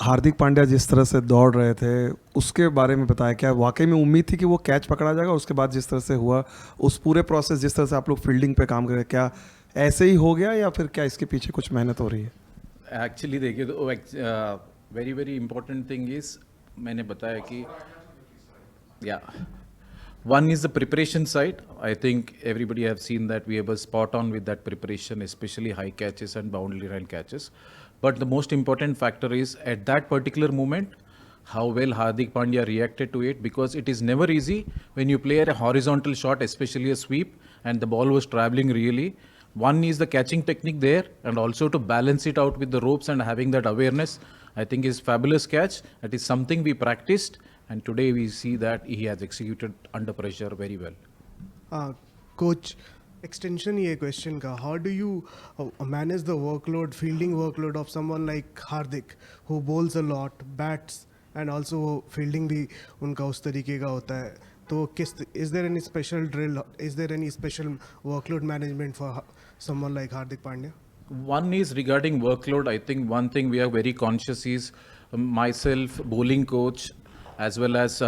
हार्दिक पांड्या जिस तरह से दौड़ रहे थे उसके बारे में बताया, क्या वाकई में उम्मीद थी कि वो कैच पकड़ा जाएगा? उसके बाद जिस तरह से हुआ उस पूरे प्रोसेस, जिस तरह से आप लोग फील्डिंग पे काम कर रहे हैं, क्या ऐसे ही हो गया या फिर क्या इसके पीछे कुछ मेहनत हो रही है? एक्चुअली देखिए तो very very important thing is, मैंने बताया कि या one is the preparation side. I think everybody have seen that we were spot on with that preparation, especially high catches and boundary line catches. But the most important factor is at that particular moment, how well Hardik Pandya reacted to it, because it is never easy when you play a horizontal shot, especially a sweep, and the ball was traveling really. One is the catching technique there, and also to balance it out with the ropes and having that awareness. I think is fabulous catch. That is something we practiced, and today we see that he has executed under pressure very well. Coach, extension ये question का, how do you manage the workload, fielding workload of someone like Hardik, who bowls a lot, bats, and also fielding भी उनका उस तरीके का होता है? तो is there any special drill, is there any special workload management for someone like Hardik Pandya? One is regarding workload. I think one thing we are very conscious is myself, bowling coach, as well as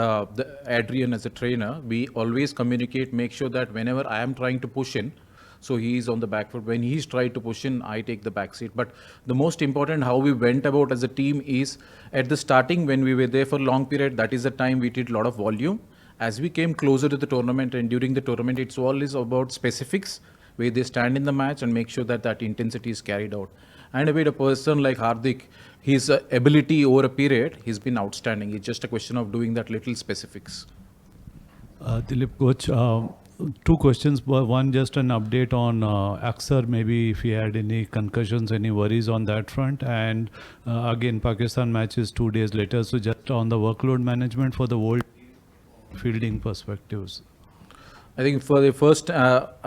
Adrian as a trainer, we always communicate, make sure that whenever I am trying to push in, so he is on the back foot. When he's trying to push in, I take the back seat. But the most important, how we went about as a team is, at the starting, when we were there for a long period, that is the time we did a lot of volume. As we came closer to the tournament, and during the tournament, it's always about specifics, where they stand in the match and make sure that that intensity is carried out. And with a person like Hardik, his ability over a period, he's been outstanding. It's just a question of doing that little specifics. Dillip, coach, two questions. One, just an update on Aksar, maybe if he had any concussions, any worries on that front. And again, Pakistan match is 2 days later. So just on the workload management for the world fielding perspectives. I think for the first,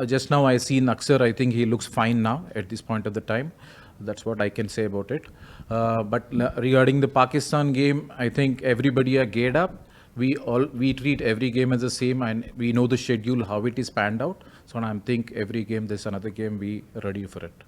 just now I seen Aksar, I think he looks fine now at this point of the time. That's what I can say about it. But regarding the Pakistan game, I think everybody are geared up. We treat every game as the same, and we know the schedule, how it is panned out. So I think every game, there's another game, we ready for it.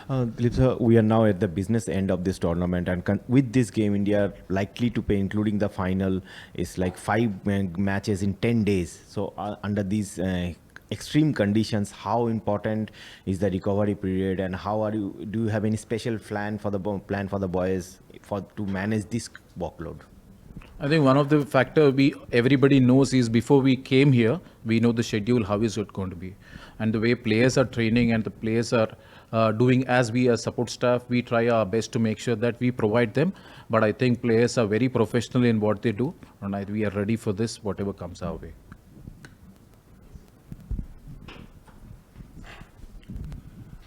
Dilip sir, we are now at the business end of this tournament, and with this game, India are likely to play, including the final, is like 5 matches in 10 days. So under these extreme conditions, how important is the recovery period, and how are you? Do you have any special plan for the boys to manage this workload? I think one of the factor everybody knows is, before we came here, we know the schedule, how is it going to be, and the way players are training and the players are doing, as we as support staff, we try our best to make sure that we provide them. But I think players are very professional in what they do, and we are ready for this, whatever comes our way.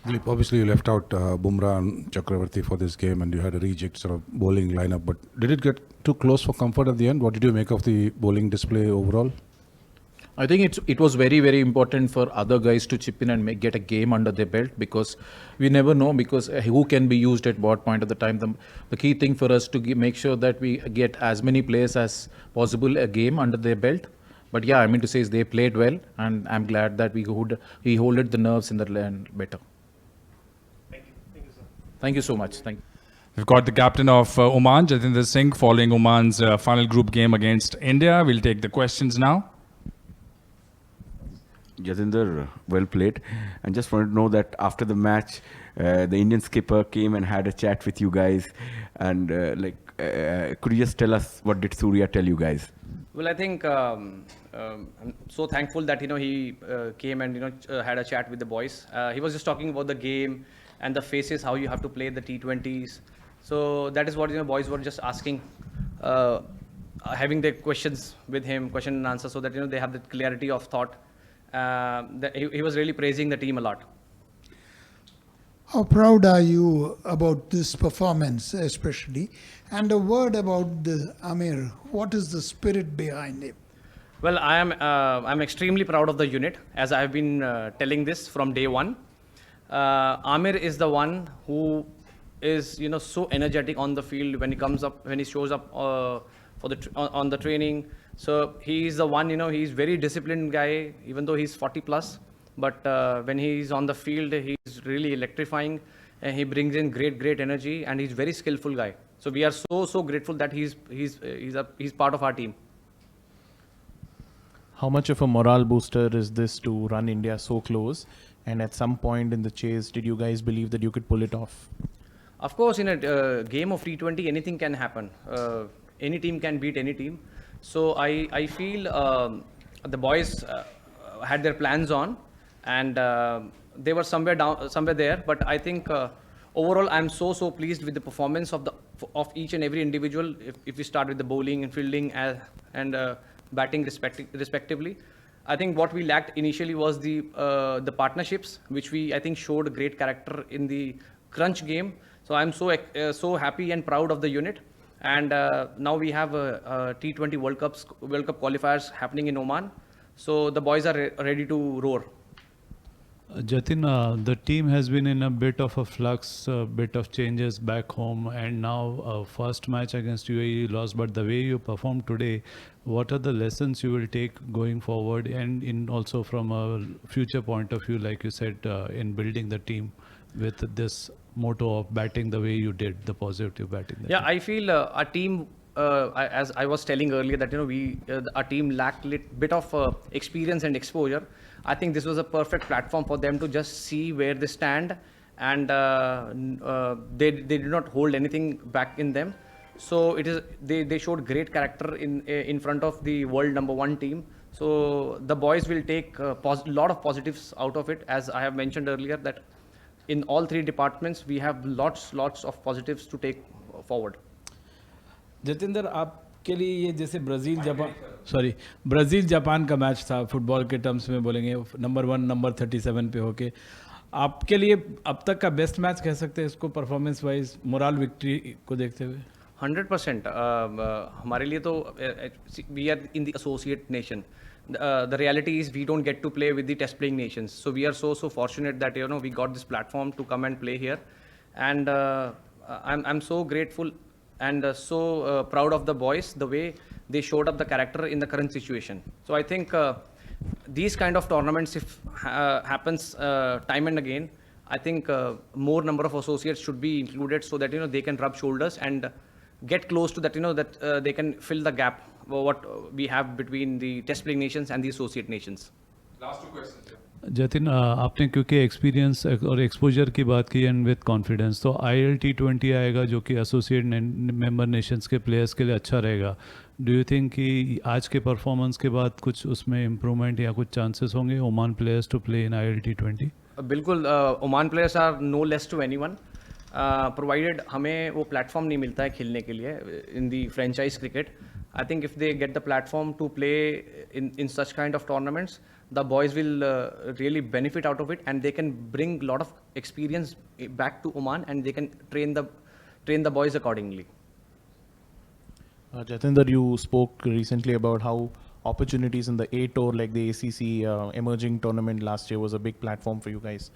Dilip, obviously you left out Bumrah and Chakravarti for this game, and you had a reject sort of bowling lineup. But did it get too close for comfort at the end? What did you make of the bowling display overall? I think it was very, very important for other guys to chip in and get a game under their belt, because we never know, because who can be used at what point of the time. The key thing for us to make sure that we get as many players as possible a game under their belt. But yeah, I mean to say is they played well, and I'm glad that he holded the nerves in the land better. Thank you, sir. Thank you so much. Thank you. We've got the captain of Oman, Jatinder Singh, following Oman's final group game against India. We'll take the questions now. Jatinder, well played. And just wanted to know that after the match, the Indian skipper came and had a chat with you guys. And could you just tell us, what did Surya tell you guys? Well, I think I'm so thankful that he came and had a chat with the boys. He was just talking about the game and the phases, how you have to play the T20s. So that is what boys were just asking, having their questions with him, question and answer, so that they have the clarity of thought. He was really praising the team a lot. How proud are you about this performance, especially? And a word about the Amir. What is the spirit behind him? Well, I'm extremely proud of the unit, as I have been telling this from day one. Amir is the one who is so energetic on the field when he shows up for on the training. So he's the one, he's very disciplined guy, even though he's 40 plus. But when he's on the field, he's really electrifying, and he brings in great energy, and he's very skillful guy. So we are so grateful that he's part of our team. How much of a morale booster is this to run India so close? And at some point in the chase, did you guys believe that you could pull it off? Of course, in a game of T20, anything can happen. Any team can beat any team. So I feel the boys had their plans on, and they were somewhere there. But I think overall, I'm so pleased with the performance of each and every individual. If we start with the bowling and fielding and batting respectively, I think what we lacked initially was the partnerships, which I think showed great character in the crunch game. So I'm so happy and proud of the unit. And now we have T20 World Cup qualifiers happening in Oman. So the boys are ready to roar. Jatin, the team has been in a bit of a flux, a bit of changes back home, and now first match against UAE lost. But the way you performed today, what are the lessons you will take going forward, and in also from a future point of view, like you said, in building the team with this motto of batting the way you did, the positive batting? Yeah, I feel our team, as I was telling earlier, that our team lacked a bit of experience and exposure. I think this was a perfect platform for them to just see where they stand, and they did not hold anything back in them. So they showed great character in front of the world #1 team. So the boys will take a lot of positives out of it. As I have mentioned earlier, that in all three departments we have lots of positives to take forward. Jatinder, आपके लिए ये जैसे Brazil Japan का match था, football के terms में बोलेंगे, number 1 number 37 पे होके, आपके लिए अब तक का बेस्ट मैच कह सकते हैं इसको, परफॉर्मेंस वाइज, मोरल विक्ट्री को देखते हुए? 100%. हमारे लिए तो we are in the associate nation. The reality is we don't get to play with the test playing nations. So we are so fortunate that we got this platform to come and play here, and I'm so grateful and so proud of the boys, the way they showed up the character in the current situation. So I think these kind of tournaments, if happens time and again, I think more number of associates should be included, so that they can rub shoulders and get close to that, that they can fill the gap what we have between the test playing nations and the associate nations. Last 2 questions. Jatin, आपने क्योंकि experience और exposure की बात की and with confidence, तो ILT20 आएगा जो कि एसोसिएट मेंबर नेशंस के प्लेयर्स के लिए अच्छा रहेगा. डू यू थिंक कि आज के परफॉर्मेंस के बाद कुछ उसमें इम्प्रूवमेंट या कुछ चांसेस होंगे Oman players to play in ILT20? बिल्कुल, Oman players are no less to anyone, provided हमें वो प्लेटफॉर्म नहीं मिलता है खेलने के लिए in the franchise cricket. I think if they get the platform to play in such kind of tournaments, the boys will really benefit out of it, and they can bring a lot of experience back to Oman, and they can train the boys accordingly. Jatinder, you spoke recently about how opportunities in the A Tour, like the ACC emerging tournament last year, was a big platform for you guys.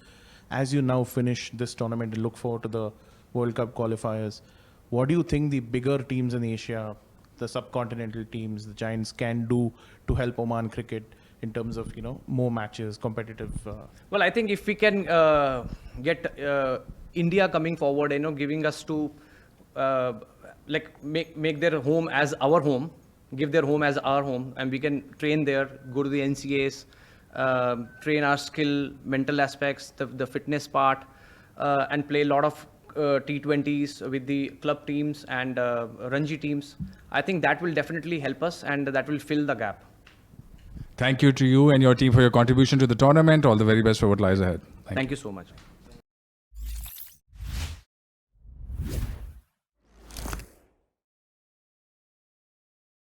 As you now finish this tournament and look forward to the World Cup qualifiers, what do you think the bigger teams in Asia, the subcontinental teams, the giants, can do to help Oman cricket in terms of more matches, competitive? Well, I think if we can get India coming forward, giving us to like make their home as our home, give their home as our home, and we can train there, go to the NCAs, train our skill, mental aspects, the fitness part, and play a lot of T20s with the club teams and Ranji teams. I think that will definitely help us, and that will fill the gap. Thank you to you and your team for your contribution to the tournament. All the very best for what lies ahead. Thank you so much.